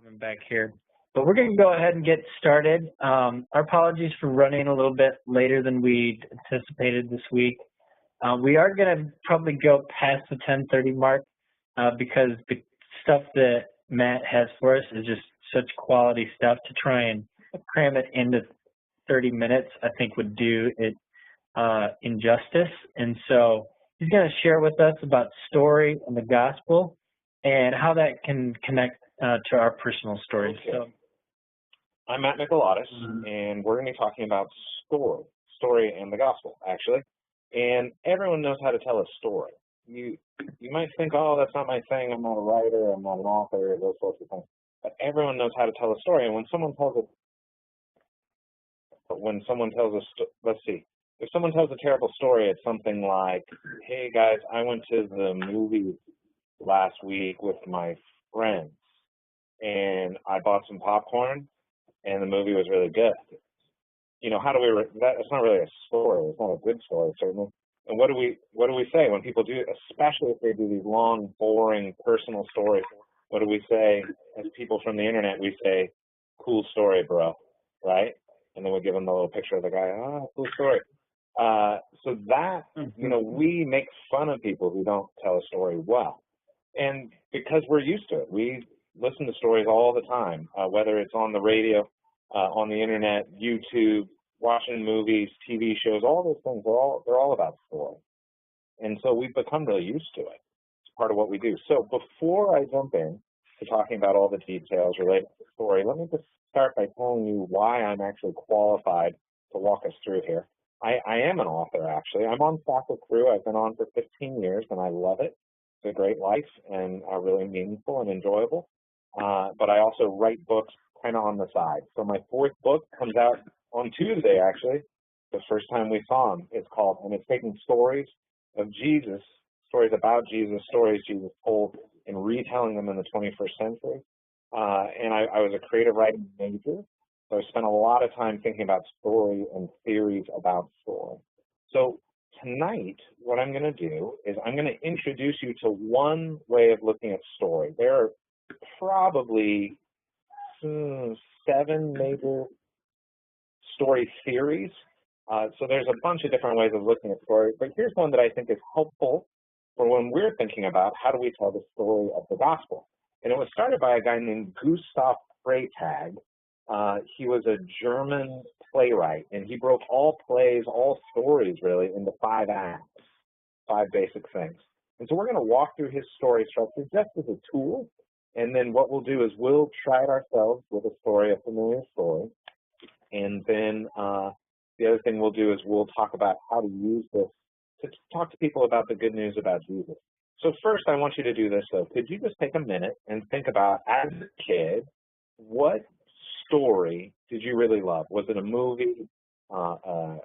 coming back here. But we're going to go ahead and get started. Our apologies for running a little bit later than we anticipated this week. We are going to probably go past the 10:30 mark because the stuff that Matt has for us is just such quality stuff. To try and cram it into 30 minutes, I think would do it injustice. And so he's going to share with us about story and the gospel and how that can connect to our personal stories. Okay. So, I'm Matt Mikalatos, and we're going to be talking about story and the gospel, actually. And everyone knows how to tell a story. You might think, oh, that's not my thing. I'm not a writer. I'm not an author. Those sorts of things. But everyone knows how to tell a story. And when someone tells let's see. If someone tells a terrible story, it's something like, hey guys, I went to the movies last week with my friends, and I bought some popcorn, and the movie was really good. You know, how do we? It's not really a story. It's not a good story, certainly. And what do we say when people do, especially if they do these long, boring, personal stories? What do we say as people from the internet? We say, "Cool story, bro," right? And then we give them the little picture of the guy. Oh, cool story. So that, we make fun of people who don't tell a story well, and because we're used to it, we listen to stories all the time, whether it's on the radio, on the internet, YouTube, watching movies, TV shows, all those things. They're all about story, and so we've become really used to it. It's part of what we do. So before I jump in to talking about all the details related to the story, let me just start by telling you why I'm actually qualified to walk us through here. I am an author, actually. I'm on staff with Crew. I've been on for 15 years, and I love it. It's a great life and really meaningful and enjoyable. But I also write books kind of on the side. So my fourth book comes out on Tuesday, actually, the first time we saw him. It's taking stories of Jesus, stories about Jesus, stories Jesus told, and retelling them in the 21st century. And I was a creative writing major, so I spent a lot of time thinking about story and theories about story. So tonight, what I'm going to do is I'm going to introduce you to one way of looking at story. There are probably 7 major story theories. So there's a bunch of different ways of looking at story, but here's one that I think is helpful for when we're thinking about how do we tell the story of the gospel. And it was started by a guy named Gustav Freytag. He was a German playwright, and he broke all plays, all stories really, into 5 acts, 5 basic things. And so we're going to walk through his story structure just as a tool, and then what we'll do is we'll try it ourselves with a story, a familiar story, and then the other thing we'll do is we'll talk about how to use this to talk to people about the good news about Jesus. So first, I want you to do this, though. Could you just take a minute and think about, as a kid, what story did you really love? Was it a movie, a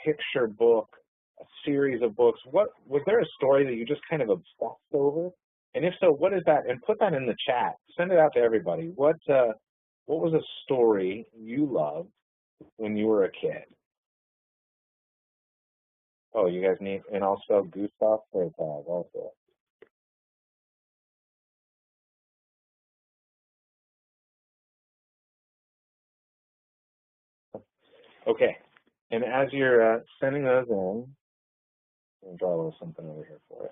picture book, a series of books? Was there a story that you just kind of obsessed over? And if so, what is that? And put that in the chat. Send it out to everybody. What was a story you loved when you were a kid? Oh, you guys need, and I'll spell Gustav Freytag also. Okay, and as you're sending those in, I'll draw a little something over here for it.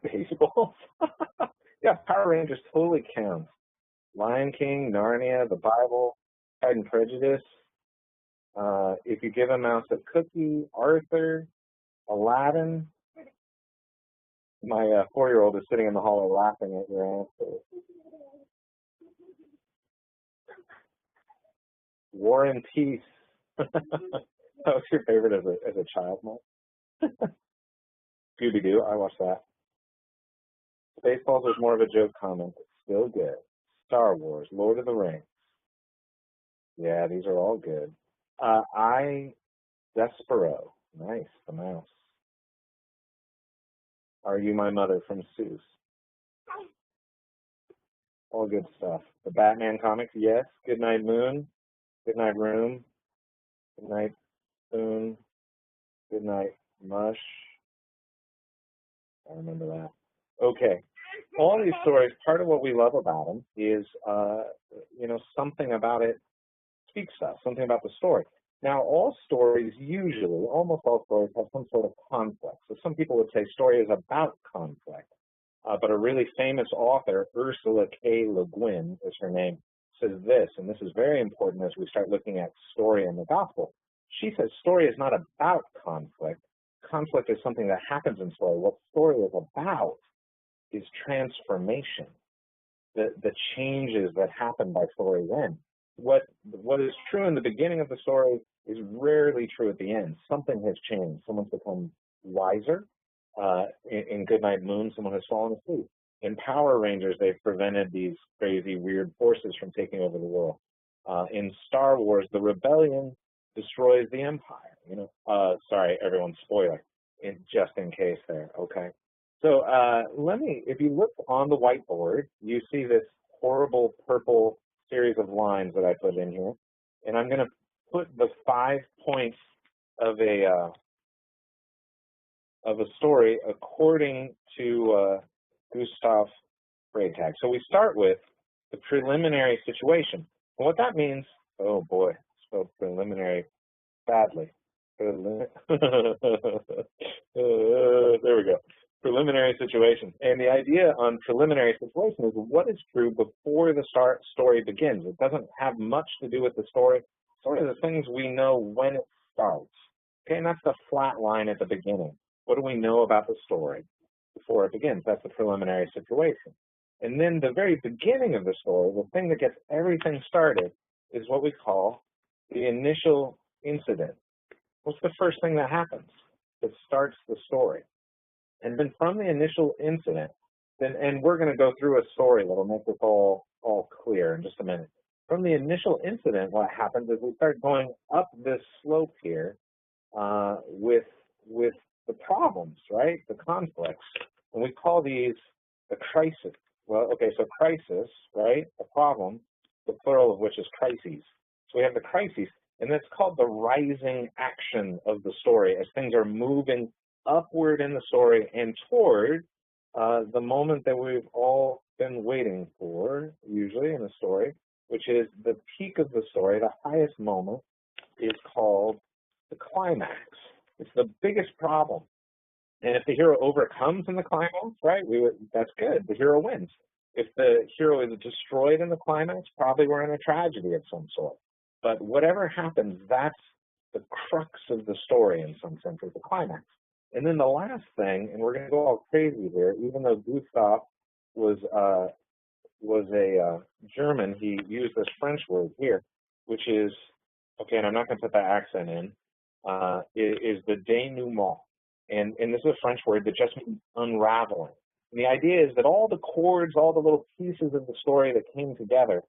Baseball. Yeah, Power Rangers totally counts. Lion King, Narnia, the Bible, Pride and Prejudice. If you give a mouse a cookie, Arthur, Aladdin. My 4-year-old is sitting in the hallway laughing at your answer. War and Peace. That was your favorite as a child, Mike? Scooby-Doo, I watched that. Spaceballs was more of a joke comment, but still good. Star Wars, Lord of the Rings. Yeah, these are all good. Despero. Nice, the mouse. Are You My Mother from Seuss? all good stuff. The Batman comics, yes. Good Night Moon, Good Night Room, Good Night Spoon, Good Night Mush. I remember that. Okay. All these stories, part of what we love about them is, something about it speaks to us, something about the story. Now, all stories usually, almost all stories, have some sort of conflict. So some people would say story is about conflict. But a really famous author, Ursula K. Le Guin is her name, says this, and this is very important as we start looking at story in the gospel. She says story is not about conflict. Conflict is something that happens in story. What story is about is transformation, the changes that happen by story's end. What is true in the beginning of the story is rarely true at the end. Something has changed. Someone's become wiser. In Goodnight Moon, someone has fallen asleep. In Power Rangers, they've prevented these crazy, weird forces from taking over the world. In Star Wars, the rebellion destroys the Empire. Sorry, everyone, spoiler, just in case there, okay? So if you look on the whiteboard, you see this horrible purple series of lines that I put in here. And I'm going to put the 5 points of a story according to Gustav Freytag. So we start with the preliminary situation. And what that means, oh boy, spelled preliminary badly. There we go. Preliminary situation. And the idea on preliminary situation is what is true before the story begins. It doesn't have much to do with the story. Sort of the things we know when it starts. Okay, and that's the flat line at the beginning. What do we know about the story before it begins? That's the preliminary situation. And then the very beginning of the story, the thing that gets everything started, is what we call the initial incident. What's the first thing that happens that starts the story? And then from the initial incident, and we're going to go through a story that'll make this all clear in just a minute. From the initial incident, what happens is we start going up this slope here with the problems, right? The conflicts. And we call these the crisis. Well, okay, so crisis, right? A problem, the plural of which is crises. So we have the crises, and that's called the rising action of the story as things are moving upward in the story and toward the moment that we've all been waiting for, usually in a story, which is the peak of the story. The highest moment is called the climax. It's the biggest problem. And if the hero overcomes in the climax, right, that's good. The hero wins. If the hero is destroyed in the climax, probably we're in a tragedy of some sort. But whatever happens, that's the crux of the story in some sense, is the climax. And then the last thing, and we're going to go all crazy here, even though Gustav was a German, he used this French word here, which is, okay, and I'm not going to put that accent in, is the denouement. And this is a French word that just means unraveling. And the idea is that all the chords, all the little pieces of the story that came together,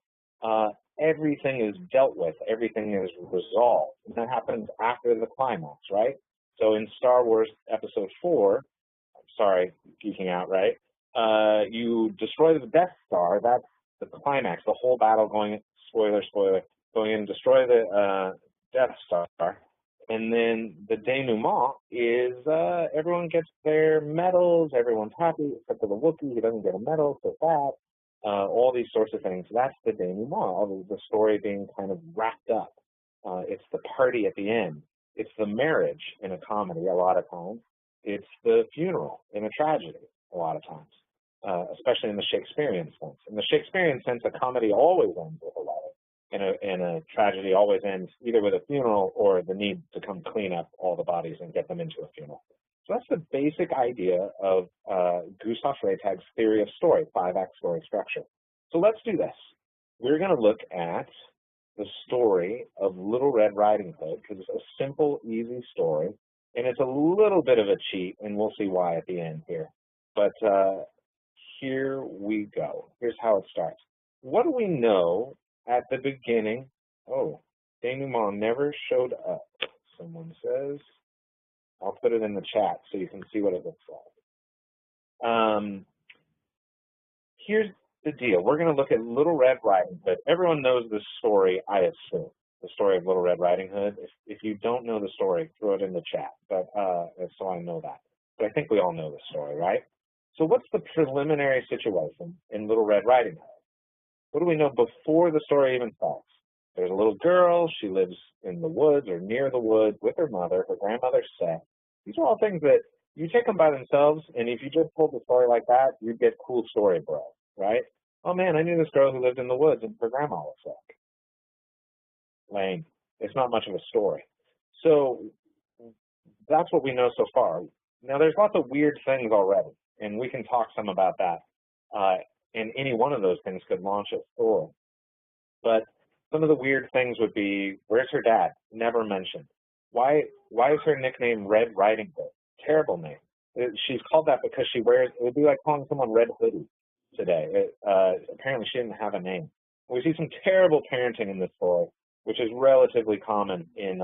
everything is dealt with, everything is resolved. And that happens after the climax, right? So in Star Wars Episode 4, sorry, geeking out, right? You destroy the Death Star, that's the climax, the whole battle going, spoiler, going in, destroy the Death Star. And then the denouement is everyone gets their medals, everyone's happy, except for the Wookiee, he doesn't get a medal, so that, all these sorts of things. That's the denouement, all the story being kind of wrapped up. It's the party at the end. It's the marriage in a comedy a lot of times. It's the funeral in a tragedy a lot of times, especially in the Shakespearean sense. In the Shakespearean sense, a comedy always ends with a wedding. And a tragedy always ends either with a funeral or the need to come clean up all the bodies and get them into a funeral. So that's the basic idea of Gustav Freytag's theory of story, 5-act story structure. So let's do this. We're going to look at the story of Little Red Riding Hood because it's a simple, easy story, and it's a little bit of a cheat, and we'll see why at the end here. But here we go. Here's how it starts. What do we know at the beginning? Oh, denouement never showed up, someone says. I'll put it in the chat so you can see what it looks like. the deal. We're going to look at Little Red Riding Hood. Everyone knows this story, I assume, the story of Little Red Riding Hood. If you don't know the story, throw it in the chat, but so I know that. But I think we all know the story, right? So what's the preliminary situation in Little Red Riding Hood? What do we know before the story even starts? There's a little girl. She lives in the woods or near the woods with her mother. Her grandmother's sick. These are all things that you take them by themselves, and if you just told the story like that, you'd get cool story, bro, right? Oh, man, I knew this girl who lived in the woods, and her grandma was sick. Lame. It's not much of a story. So that's what we know so far. Now, there's lots of weird things already, and we can talk some about that. And any one of those things could launch a story. But some of the weird things would be, where's her dad? Never mentioned. Why is her nickname Red Riding Hood? Terrible name. She's called that because she wears, it would be like calling someone Red Hoodie today. Apparently she didn't have a name. We see some terrible parenting in this story, which is relatively common in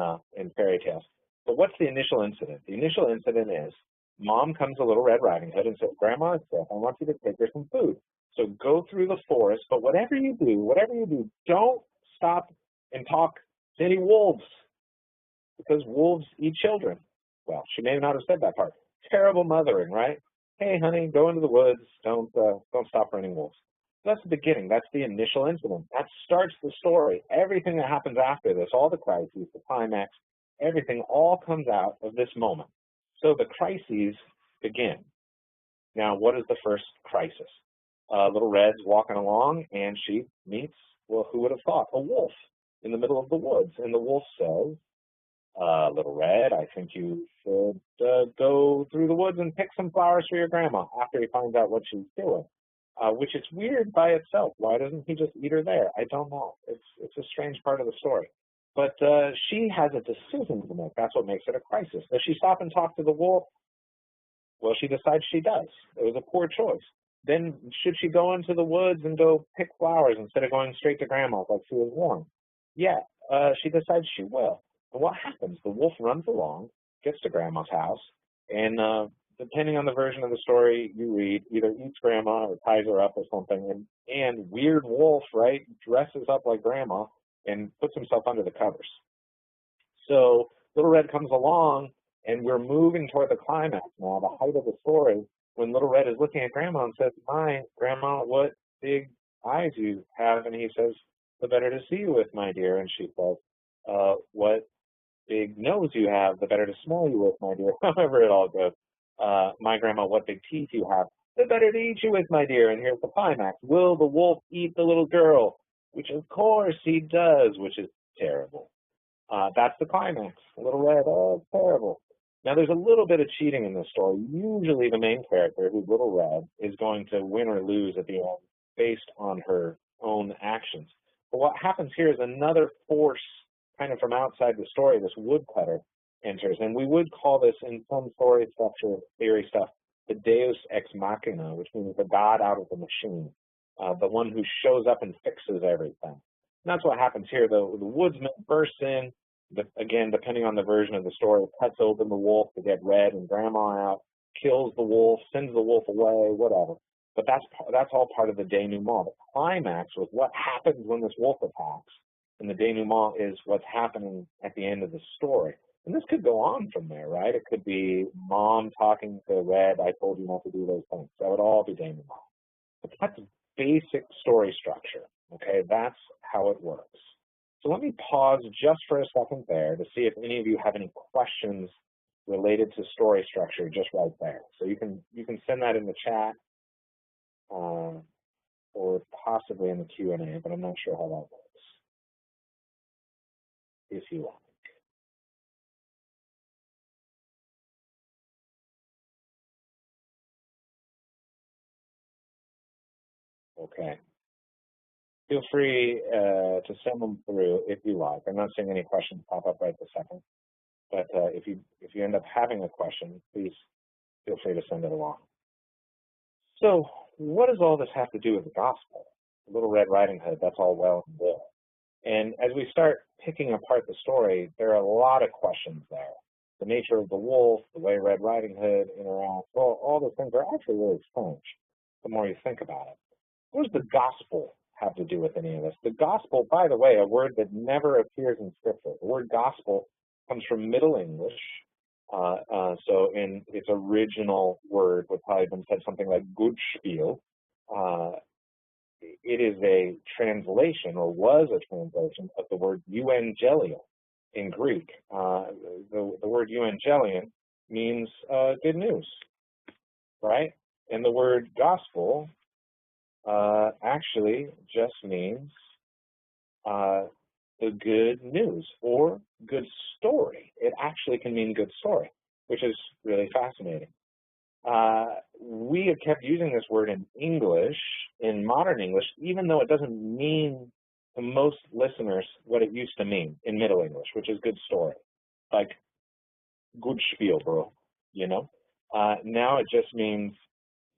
fairy tales. But what's the initial incident? The initial incident is, Mom comes to Little Red Riding Hood and says, Grandma is sick. I want you to take her some food. So go through the forest, but whatever you do, don't stop and talk to any wolves, because wolves eat children. Well, she may not have said that part. Terrible mothering, right? Hey, honey, go into the woods. Don't stop for any wolves. That's the beginning. That's the initial incident. That starts the story. Everything that happens after this, all the crises, the climax, everything all comes out of this moment. So the crises begin. Now, what is the first crisis? Little Red's walking along, and she meets, well, who would have thought, a wolf in the middle of the woods. And the wolf says, Little Red, I think you should go through the woods and pick some flowers for your grandma, after he finds out what she's doing, which is weird by itself. Why doesn't he just eat her there? I don't know. It's a strange part of the story. But she has a decision to make. That's what makes it a crisis. Does she stop and talk to the wolf? Well, she decides she does. It was a poor choice. Then should she go into the woods and go pick flowers instead of going straight to Grandma like she was warned? Yeah, she decides she will. And what happens? The wolf runs along, gets to Grandma's house, and depending on the version of the story you read, either eats Grandma or ties her up or something. And weird wolf, right, dresses up like Grandma and puts himself under the covers. So Little Red comes along, and we're moving toward the climax now, the height of the story, when Little Red is looking at Grandma and says, my, Grandma, what big eyes you have. And he says, the better to see you with, my dear. And she says, what big nose you have, the better to smell you with, my dear. However it all goes. My Grandma, what big teeth you have, the better to eat you with, my dear. And here's the climax. Will the wolf eat the little girl? Which, of course, he does, which is terrible. That's the climax. Little Red, oh, it's terrible. Now, there's a little bit of cheating in this story. Usually the main character, who's Little Red, is going to win or lose at the end based on her own actions. But what happens here is another force kind of from outside the story, this woodcutter, enters. And we would call this, in some story structure, theory stuff, the deus ex machina, which means the god out of the machine, the one who shows up and fixes everything. And that's what happens here. The woodsman bursts in, again, depending on the version of the story, cuts open the wolf to get Red and Grandma out, kills the wolf, sends the wolf away, whatever. But that's all part of the denouement. The climax was what happens when this wolf attacks, and the denouement is what's happening at the end of the story. And this could go on from there, right? It could be Mom talking to Red, I told you not to do those things. That would all be denouement. But that's basic story structure, okay? That's how it works. So let me pause just for a second there to see if any of you have any questions related to story structure just right there. So you can send that in the chat or possibly in the Q&A, but I'm not sure how that works, if you want. Okay. Feel free to send them through if you like. I'm not seeing any questions pop up right this second, but if you end up having a question, please feel free to send it along. So what does all this have to do with the gospel? Little Red Riding Hood, that's all well and good. And as we start picking apart the story, there are a lot of questions there. The nature of the wolf, the way Red Riding Hood interacts, all those things are actually really strange the more you think about it. what does the gospel have to do with any of this? The gospel, by the way, a word that never appears in Scripture. The word gospel comes from Middle English. So in its original word would probably have been said something like good spiel. It is a translation, or was a translation, of the word euangelion in Greek. The word euangelion means good news, right? And the word gospel actually just means the good news or good story. It actually can mean good story, which is really fascinating. We have kept using this word in English, in modern English, even though it doesn't mean to most listeners what it used to mean in Middle English, which is good story. Like, good spiel, bro, you know? Now it just means,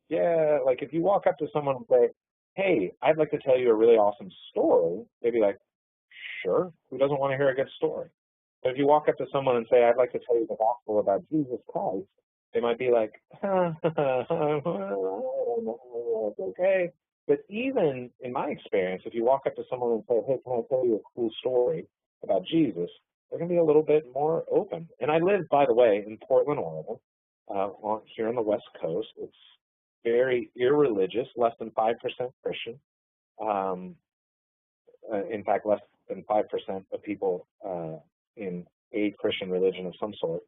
yeah, like if you walk up to someone and say, hey, I'd like to tell you a really awesome story, they'd be like, sure, who doesn't want to hear a good story? But if you walk up to someone and say, I'd like to tell you the gospel about Jesus Christ, they might be like, okay. But even in my experience, if you walk up to someone and say, hey, can I tell you a cool story about Jesus, they're going to be a little bit more open. And I live, by the way, in Portland, Oregon, here on the West Coast. It's very irreligious, less than 5% Christian. In fact, less than 5% of people in a Christian religion of some sort,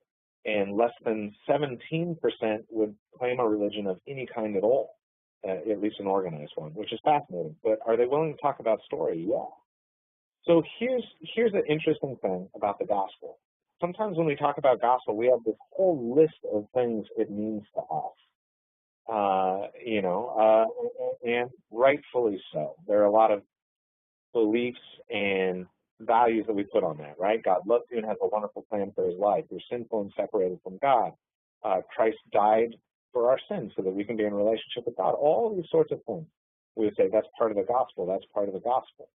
and less than 17% would claim a religion of any kind at all, at least an organized one, which is fascinating. But are they willing to talk about story? Yeah. So here's an interesting thing about the gospel. Sometimes when we talk about gospel, we have this whole list of things it means to us, and rightfully so. There are a lot of beliefs and values that we put on that, right? God loves you and has a wonderful plan for his life. You're sinful and separated from God. Christ died for our sins so that we can be in a relationship with God. All these sorts of things. We would say that's part of the gospel. That's part of the gospel.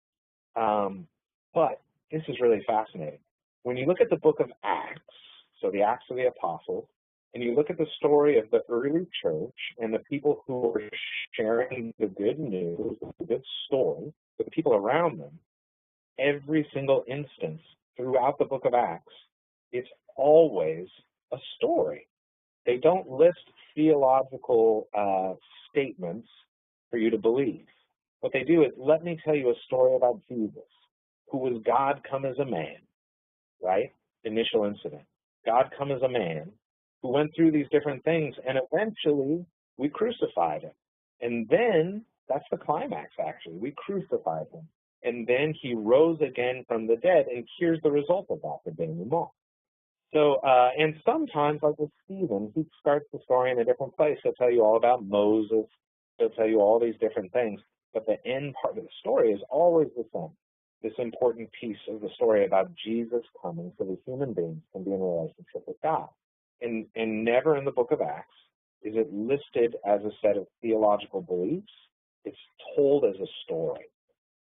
But this is really fascinating. When you look at the book of Acts, so the Acts of the Apostles, and you look at the story of the early church and the people who were sharing the good news, the good story, with the people around them, every single instance throughout the book of Acts, it's always a story. They don't list theological statements for you to believe. What they do is, let me tell you a story about Jesus, who was God come as a man, right? Initial incident. God come as a man who went through these different things, and eventually we crucified him. And then, that's the climax actually, we crucified him. And then he rose again from the dead, and here's the result of that, the denouement. So, and sometimes, like with Stephen, he starts the story in a different place. He'll tell you all about Moses. He'll tell you all these different things. But the end part of the story is always the same. This important piece of the story about Jesus coming so that human beings can be in a relationship with God. And never in the book of Acts is it listed as a set of theological beliefs. It's told as a story.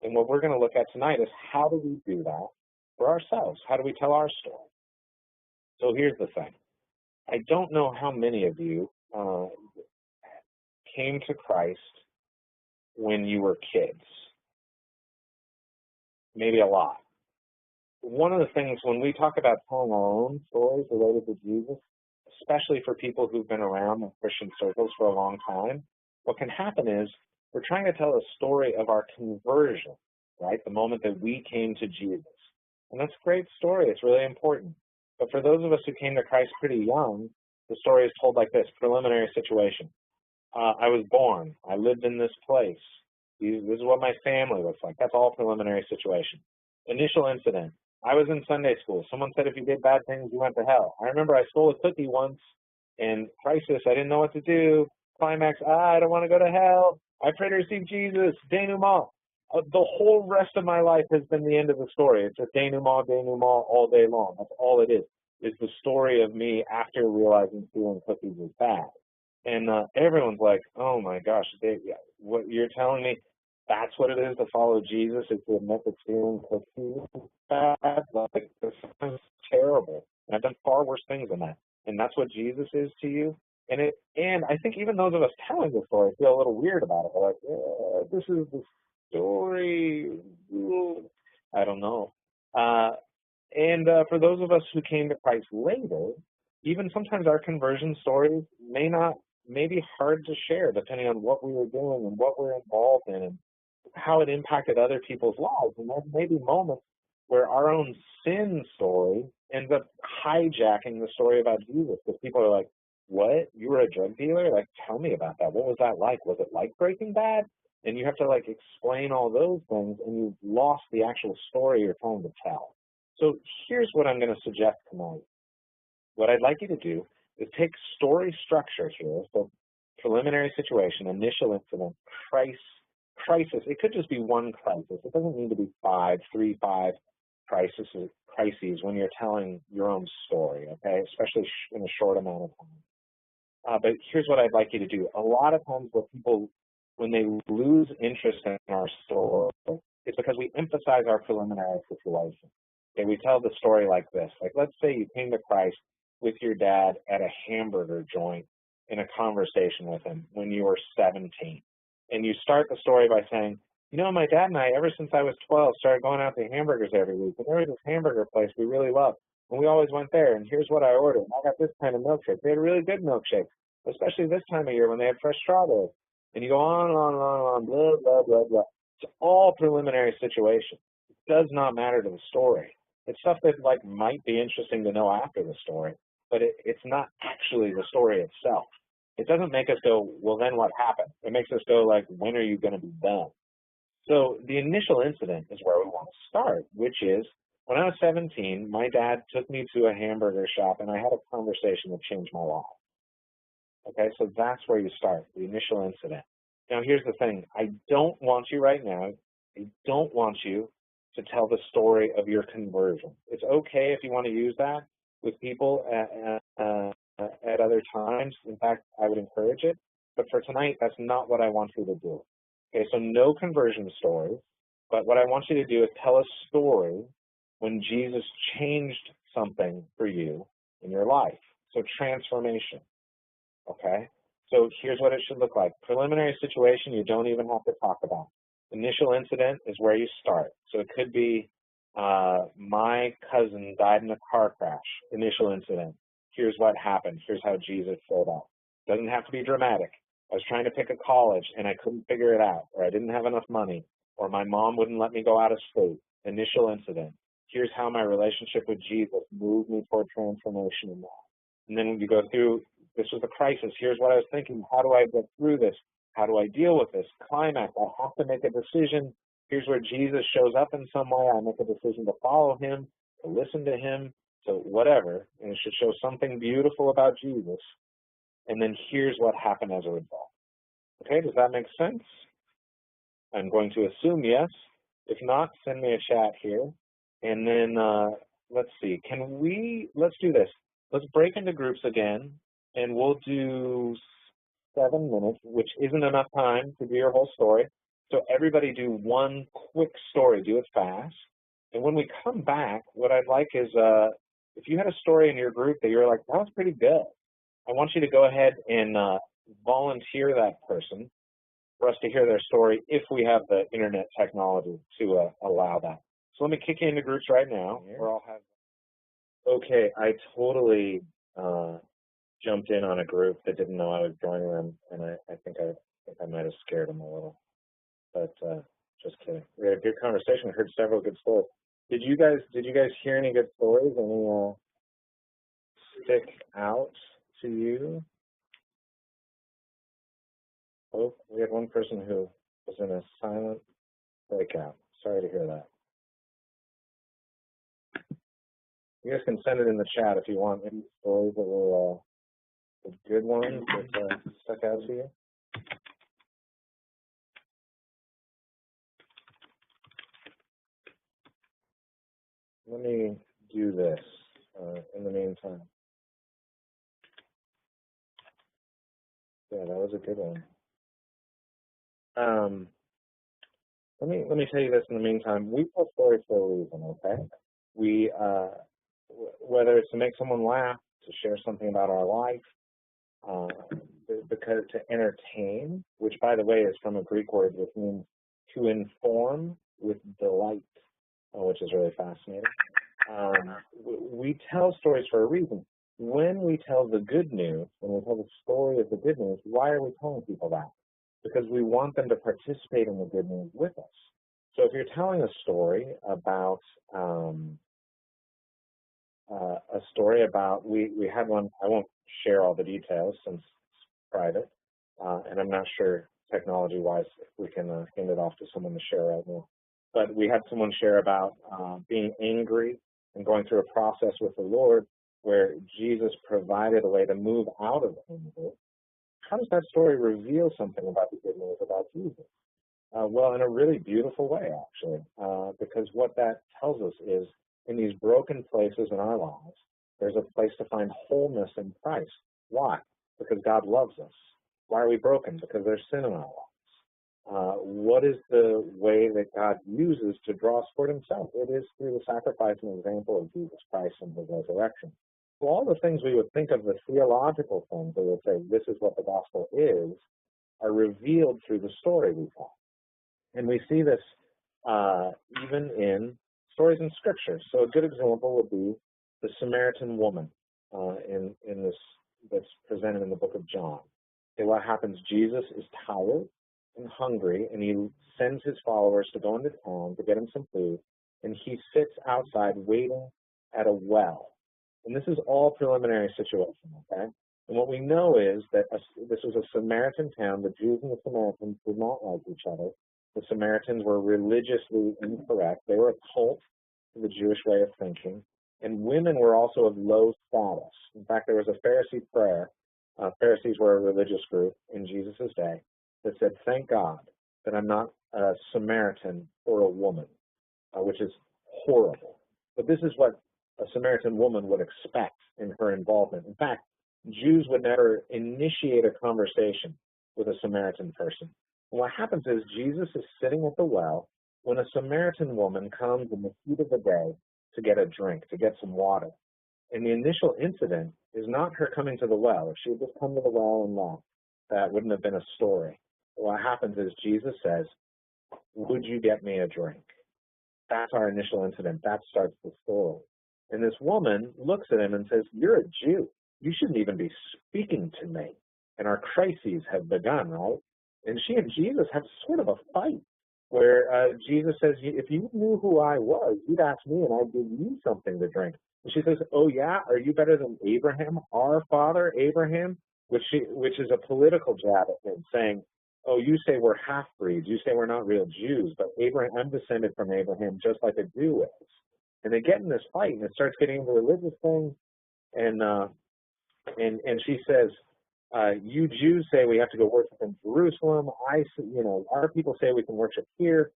And what we're going to look at tonight is, how do we do that for ourselves? How do we tell our story? So here's the thing. I don't know how many of you came to Christ when you were kids. Maybe a lot. One of the things when we talk about telling our own stories related to Jesus, especially for people who've been around in Christian circles for a long time, what can happen is we're trying to tell a story of our conversion, right? The moment that we came to Jesus. And that's a great story. It's really important. But for those of us who came to Christ pretty young, the story is told like this: preliminary situation. I was born. I lived in this place. This is what my family looks like. That's all preliminary situation. Initial incident. I was in Sunday school. Someone said if you did bad things, you went to hell. I remember I stole a cookie once. In crisis, I didn't know what to do. Climax, I don't want to go to hell. I pray to receive Jesus. Denouement. The whole rest of my life has been the end of the story. It's just denouement, denouement all day long. That's all it is. It's the story of me after realizing stealing cookies is bad. And everyone's like, oh my gosh, what you're telling me, that's what it is to follow Jesus, is to admit that stealing cookies is bad? Like, this sounds terrible. And I've done far worse things than that. And that's what Jesus is to you? And I think even those of us telling the story feel a little weird about it. We're like, yeah, this is the story. I don't know. And for those of us who came to Christ later, even sometimes our conversion stories may be hard to share depending on what we were doing and what we're involved in and how it impacted other people's lives. And there may be moments where our own sin story ends up hijacking the story about Jesus, because people are like, what? You were a drug dealer? Like, tell me about that. What was that like? Was it like Breaking Bad? And you have to like explain all those things, and you've lost the actual story you're trying to tell. So here's what I'm going to suggest tonight. What I'd like you to do is take story structure here, so preliminary situation, initial incident, crisis. It could just be one crisis. It doesn't need to be five crises when you're telling your own story, okay, especially in a short amount of time. But here's what I'd like you to do. A lot of times when they lose interest in our story, it's because we emphasize our preliminary situation. Okay, we tell the story like this. Like, let's say you came to Christ with your dad at a hamburger joint in a conversation with him when you were 17. And you start the story by saying, you know, my dad and I, ever since I was 12, started going out to hamburgers every week. And there was this hamburger place we really loved. And we always went there. And here's what I ordered. I got this kind of milkshake. They had really good milkshakes, especially this time of year when they had fresh strawberries. And you go on and on and on and on, blah, blah, blah, blah. It's all preliminary situation. It does not matter to the story. It's stuff that like might be interesting to know after the story, but it's not actually the story itself. It doesn't make us go, well, then what happened? It makes us go like, when are you going to be done? So the initial incident is where we want to start, which is when I was 17, my dad took me to a hamburger shop and I had a conversation that changed my life. Okay, so that's where you start, the initial incident. Now, here's the thing. I don't want you right now, I don't want you to tell the story of your conversion. It's okay if you want to use that with people at other times. In fact, I would encourage it. But for tonight, that's not what I want you to do. Okay, so no conversion stories. But what I want you to do is tell a story when Jesus changed something for you in your life. So transformation. Okay? So here's what it should look like. Preliminary situation you don't even have to talk about. Initial incident is where you start. So it could be my cousin died in a car crash. Initial incident. Here's what happened. Here's how Jesus showed up. Doesn't have to be dramatic. I was trying to pick a college and I couldn't figure it out, or I didn't have enough money, or my mom wouldn't let me go out of state. Initial incident. Here's how my relationship with Jesus moved me toward transformation in that. And then you go through, this was a crisis. Here's what I was thinking. How do I get through this? How do I deal with this? Climax. I have to make a decision. Here's where Jesus shows up in some way. I make a decision to follow him, to listen to him, to whatever. And it should show something beautiful about Jesus. And then here's what happened as a result. Okay, does that make sense? I'm going to assume yes. If not, send me a chat here. And then let's see. Let's do this. Let's break into groups again, and we'll do 7 minutes, which isn't enough time to do your whole story. So everybody do one quick story. Do it fast. And when we come back, what I'd like is if you had a story in your group that you're like, that was pretty good, I want you to go ahead and volunteer that person for us to hear their story if we have the internet technology to allow that. So let me kick you into groups right now. Okay, I totally jumped in on a group that didn't know I was joining them, and I think I might have scared them a little. But just kidding. We had a good conversation. I heard several good stories. Did you guys hear any good stories? Any stick out to you? Oh, we had one person who was in a silent breakout. Sorry to hear that. You guys can send it in the chat if you want any stories that were the good ones that stuck out to you. Let me do this in the meantime. Yeah, that was a good one. Let me tell you this in the meantime. We tell stories for a reason, okay? We whether it's to make someone laugh, to share something about our life, because to entertain, which by the way is from a Greek word which means to inform with delight, which is really fascinating. We tell stories for a reason. When we tell the good news, when we tell the story of the good news, why are we telling people that? Because we want them to participate in the good news with us. So if you're telling a story about we had one, I won't share all the details since it's private, and I'm not sure technology-wise if we can hand it off to someone to share right now. But we had someone share about being angry and going through a process with the Lord where Jesus provided a way to move out of anger. How does that story reveal something about the good news about Jesus? Well, in a really beautiful way, actually, because what that tells us is in these broken places in our lives, there's a place to find wholeness in Christ. Why? Because God loves us. Why are we broken? Because there's sin in our lives. What is the way that God uses to draw us toward himself? It is through the sacrifice and example of Jesus Christ and his resurrection. So all the things we would think of, the theological things that would say this is what the gospel is, are revealed through the story we tell. And we see this even in stories in Scripture. So a good example would be the Samaritan woman in this that's presented in the book of John. Okay, what happens? Jesus is tired and hungry, and he sends his followers to go into town to get him some food, and he sits outside waiting at a well. And this is all preliminary situation, okay? And what we know is that this was a Samaritan town. The Jews and the Samaritans did not like each other. The Samaritans were religiously incorrect. They were a cult to the Jewish way of thinking. And women were also of low status. In fact, there was a Pharisee prayer. Pharisees were a religious group in Jesus' day that said, thank God that I'm not a Samaritan or a woman, which is horrible. But this is what a Samaritan woman would expect in her involvement. In fact, Jews would never initiate a conversation with a Samaritan person. And what happens is Jesus is sitting at the well when a Samaritan woman comes in the heat of the day to get a drink, to get some water. And the initial incident is not her coming to the well. If she had just come to the well and left, that wouldn't have been a story. What happens is Jesus says, would you get me a drink? That's our initial incident. That starts the story. And this woman looks at him and says, you're a Jew. You shouldn't even be speaking to me. And our crises have begun, right? And she and Jesus have sort of a fight where Jesus says, if you knew who I was, you'd ask me and I'd give you something to drink. And she says, oh yeah, are you better than Abraham, our father Abraham? Which is a political jab at him, saying, oh, you say we're half-breeds, you say we're not real Jews, but Abraham, I'm descended from Abraham just like a Jew is. And they get in this fight, and it starts getting into religious things, and she says, you Jews say we have to go worship in Jerusalem. Our people say we can worship here.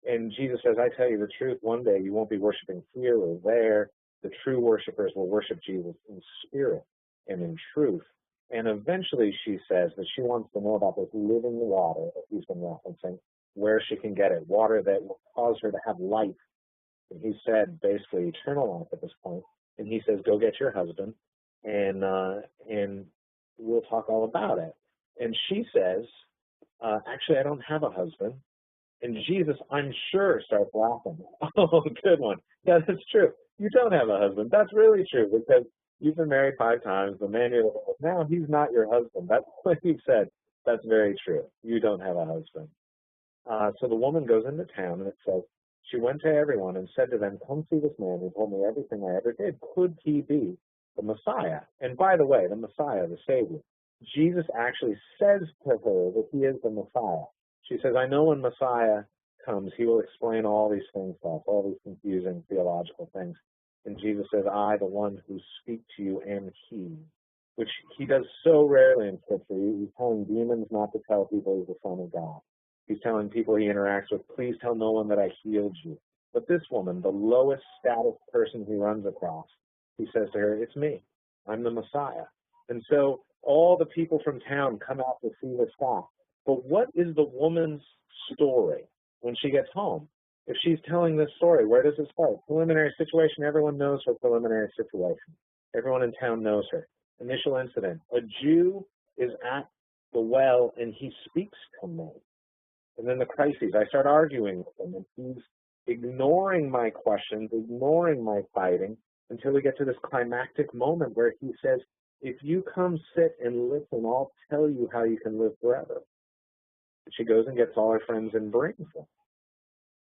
And Jesus says, I tell you the truth, one day you won't be worshiping here or there. The true worshipers will worship Jesus in spirit and in truth. And eventually she says that she wants to know about this living water that he's been referencing, where she can get it, water that will cause her to have life. And he said basically eternal life at this point. And he says, go get your husband and we'll talk all about it. And she says, actually, I don't have a husband. And Jesus, I'm sure, starts laughing. Oh, good one. Yeah, that's true. You don't have a husband. That's really true because you've been married 5 times. The man you're living with now, he's not your husband. That's what he said. That's very true. You don't have a husband. So the woman goes into town, and it says, she went to everyone and said to them, come see this man who told me everything I ever did. Could he be the Messiah? And by the way, the Messiah, the Savior. Jesus actually says to her that he is the Messiah. She says, I know when Messiah comes, he will explain all these things to us, all these confusing theological things. And Jesus says, I, the one who speak to you, am he, which he does so rarely in Scripture. He's telling demons not to tell people he's the Son of God. He's telling people he interacts with, please tell no one that I healed you. But this woman, the lowest status person he runs across, he says to her, it's me. I'm the Messiah. And so all the people from town come out to see this guy. But what is the woman's story when she gets home? If she's telling this story, where does it start? Preliminary situation, everyone knows her preliminary situation. Everyone in town knows her. Initial incident, a Jew is at the well and he speaks to me. And then the crises, I start arguing with him, and he's ignoring my questions, ignoring my fighting, until we get to this climactic moment where he says, if you come sit and listen, I'll tell you how you can live forever. And she goes and gets all her friends and brings them.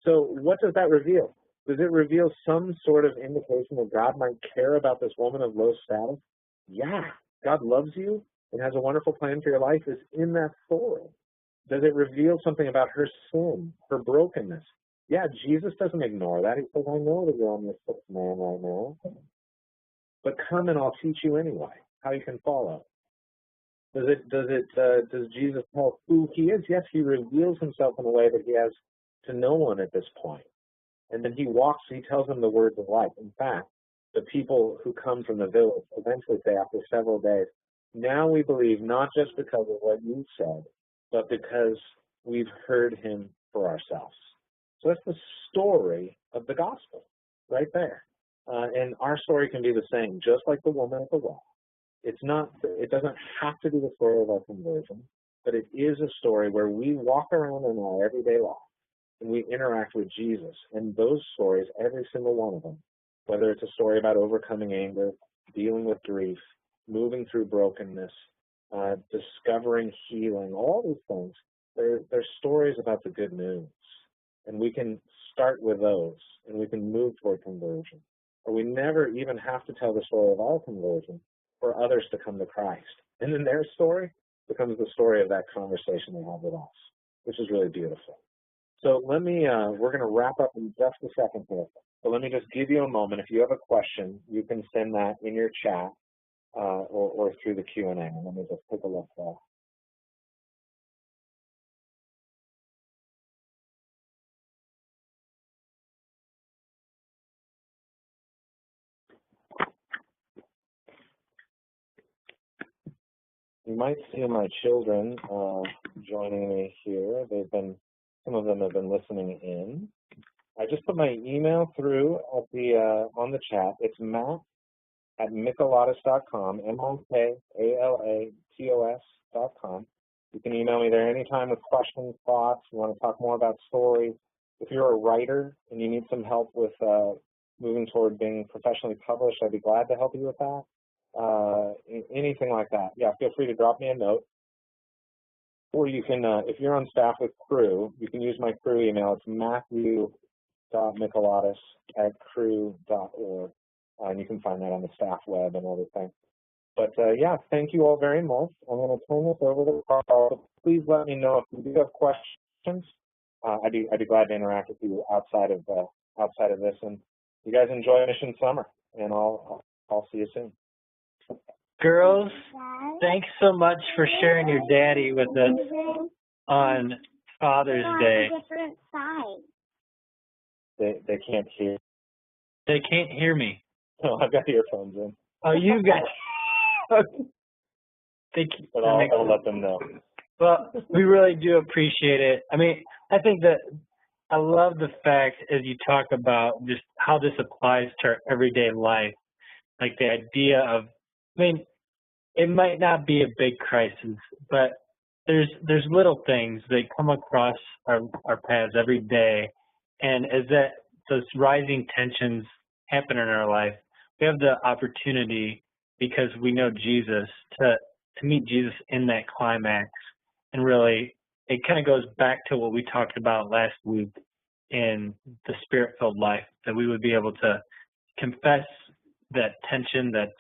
So what does that reveal? Does it reveal some sort of indication that God might care about this woman of low status? Yeah, God loves you and has a wonderful plan for your life is in that story. Does it reveal something about her sin, her brokenness? Yeah, Jesus doesn't ignore that. He says, I know that you're on your sixth man right now, but come and I'll teach you anyway how you can follow. Does Jesus tell who he is? Yes, he reveals himself in a way that he has to no one at this point. And then he tells them the words of life. In fact, the people who come from the village eventually say after several days, now we believe not just because of what you said, but because we've heard him for ourselves. So that's the story of the gospel right there. And our story can be the same, just like the woman at the well. It doesn't have to be the story of our conversion, but it is a story where we walk around in our everyday life and we interact with Jesus. And those stories, every single one of them, whether it's a story about overcoming anger, dealing with grief, moving through brokenness, discovering healing, all these things, they're stories about the good news. And we can start with those, and we can move toward conversion. Or we never even have to tell the story of our conversion for others to come to Christ. And then their story becomes the story of that conversation they have with us, which is really beautiful. So we're going to wrap up in just a second here. But let me just give you a moment. If you have a question, you can send that in your chat or through the Q&A. And let me just take a look there. You might see my children joining me here. Some of them have been listening in. I just put my email through at on the chat. It's matt@mikalatos.com, MIKALATOS.com. You can email me there anytime with questions, thoughts. You want to talk more about stories. If you're a writer and you need some help with moving toward being professionally published, I'd be glad to help you with that. Anything like that. Yeah, feel free to drop me a note. Or you can, if you're on staff with Cru, you can use my Cru email. It's matthew.mikalatos@cru.org. And you can find that on the staff web and everything. But yeah, thank you all very much. I'm going to turn this over to Carl. Please let me know if you do have questions. I'd be glad to interact with you outside of this. And you guys enjoy Mission Summer, and I'll see you soon. Girls, thanks so much for sharing your daddy with us on Father's Day. Different side. They can't hear. They can't hear me. No, I've got earphones in. Oh, you got. But I'll let them know. Well, we really do appreciate it. I mean, I think that I love the fact as you talk about just how this applies to our everyday life, like the idea of, I mean, it might not be a big crisis, but there's little things that come across our paths every day, and as those rising tensions happen in our life, we have the opportunity, because we know Jesus, to meet Jesus in that climax. And really, it kind of goes back to what we talked about last week in the Spirit-filled life, that we would be able to confess that tension, that's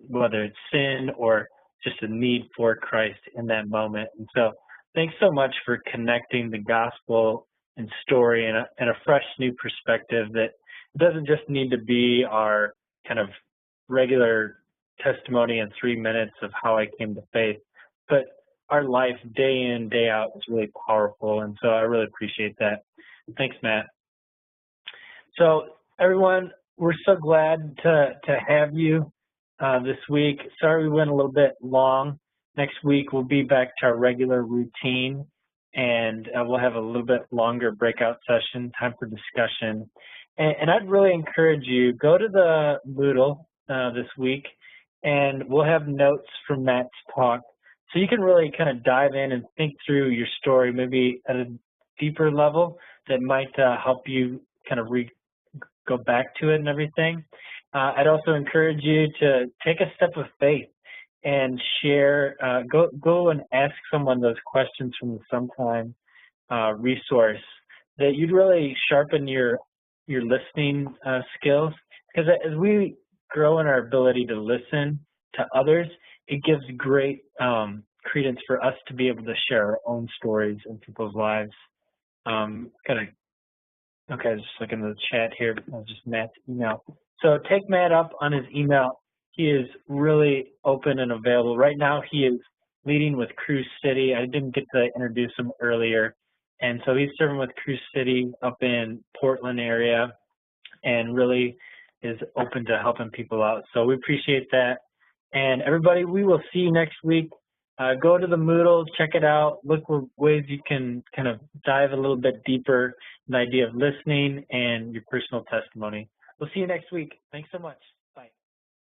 whether it's sin or just a need for Christ in that moment. And so thanks so much for connecting the gospel and story in a fresh new perspective that doesn't just need to be our kind of regular testimony in 3 minutes of how I came to faith, but our life day in, day out is really powerful. And so I really appreciate that. Thanks, Matt. So everyone, we're so glad to have you this week. Sorry we went a little bit long. Next week we'll be back to our regular routine, and we'll have a little bit longer breakout session, time for discussion. And I'd really encourage you, go to the Moodle this week, and we'll have notes from Matt's talk So you can really kind of dive in and think through your story, maybe at a deeper level that might help you kind of go back to it and everything. I'd also encourage you to take a step of faith and share, go and ask someone those questions from the Sometime resource that you'd really sharpen your listening skills. Because as we grow in our ability to listen to others, it gives great credence for us to be able to share our own stories in people's lives. Okay, just looking at the chat here, just Matt's email. So take Matt up on his email. He is really open and available. Right now he is leading with Cruise City. I didn't get to introduce him earlier. And so he's serving with Cruise City up in Portland area and really is open to helping people out. So we appreciate that. And everybody, we will see you next week. Go to the Moodle, check it out, look for ways you can kind of dive a little bit deeper in the idea of listening and your personal testimony. We'll see you next week. Thanks so much.